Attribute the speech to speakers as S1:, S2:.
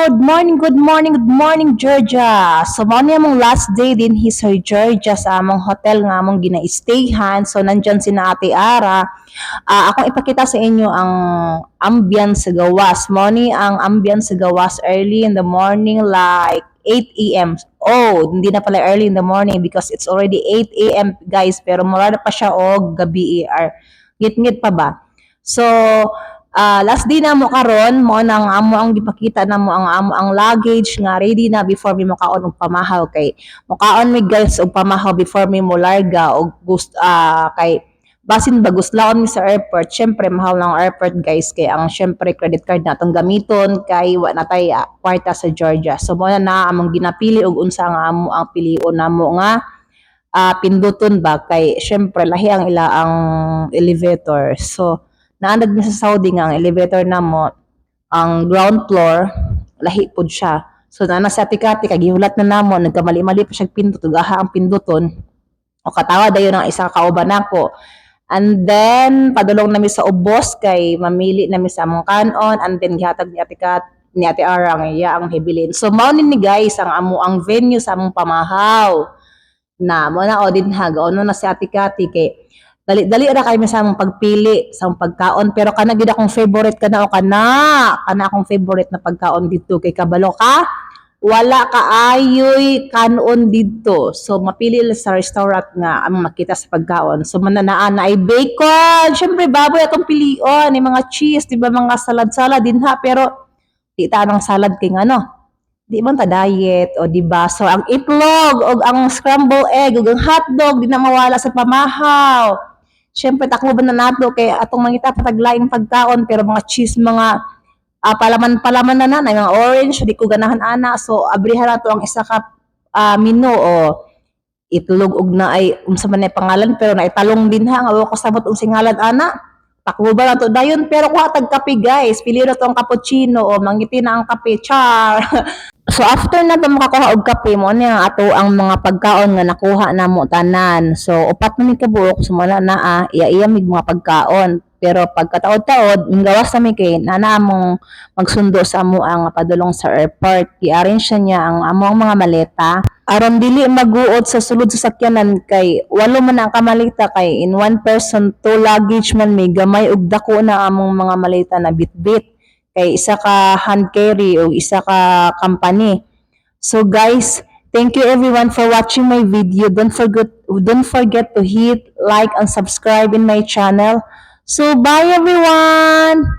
S1: good morning, good morning, Georgia. So, mao ni among last day din Sir Georgia sa among hotel nga among gina-stayhan. So, nandyan si na Ate Ara. Akong ipakita sa inyo ang ambience sa gawas. Mao ni ang ambience sa gawas early in the morning like 8 a.m. Oh, hindi na pala early in the morning because it's already 8 a.m. guys. Pero mura na pa siya og gabi or ngit-ngit pa ba. So, last day na mo karon mo nang amo ang gipakita na mo ang amo ang luggage nga ready na before mi mokaon og pamahaw kay mokaon mi guys og pamahaw before mi mo larga og kay basin ba guslaon mi sa airport syempre mahal ng airport guys kay ang syempre credit card natong gamiton kay wa na tay kwarta sa Georgia so mo na among ginapili og unsa nga amo ang pilion namo nga pinduton ba kay syempre lahi ang ila ang elevator so naanad mi sa Saudi nga ang elevator namo ang ground floor lahi pud siya so na sa tikati kay gihulat na namo nagkamali-mali pa siya pindot ug aha ang pinduton o katawa dayon ang isa ka kauban nako and then padulong nami sa ubos kay mamili nami sa among kanon and then gihatag ni Ate Ara ang iya ang hibilin so mao ni guys ang amo ang venue sa among pamahaw na mo na o din hagaon na si Ate Kati kay dali ra kay sa among pagpili sa among pagkaon pero kana gid akong favorite kana o kana akong favorite na pagkaon dito kay kabalo ka wala ka ayoy kanon dito so mapili lang sa restaurant nga among makita sa pagkaon so mananaan na ay bacon syempre baboy akong pilion ni mga cheese di ba mga salad din ha pero di ta nang salad kay ano di man ta diet o di ba so ang itlog o ang scrambled egg o ang hotdog di na mawala sa pamahaw. Siyempre takloban na nato kay atong mangita pataglaing pagkaon pero mga cheese mga palaman na mga orange di ko ganahan ana so abrihan nato ang isa ka menu o itlog og na ay unsa man ay pangalan pero naitalong din ha nga wa ko sabot ang singalan ana takloban nato dayon pero kuha tag kape guys pili na to ang cappuccino o mangiti na ang kape char. So after na to makakuha og kape mo ni ang ato ang mga pagkaon nga nakuha namo tanan. So upat na mi kabuok sumala na iya mig mga pagkaon. Pero pagkataod-taod minggawas na mi kay nana among magsundo sa amo ang padulong sa airport. I-arrange niya ang among mga maleta aron dili maguot sa sulod sa sakyanan kay walo man ang kamalita kay in one person two luggage man may gamay ug dako na among mga maleta na bitbit kay isa ka hand carry o isa ka company. So guys, thank you everyone for watching my video. Don't forget to hit like and subscribe in my channel. So bye everyone.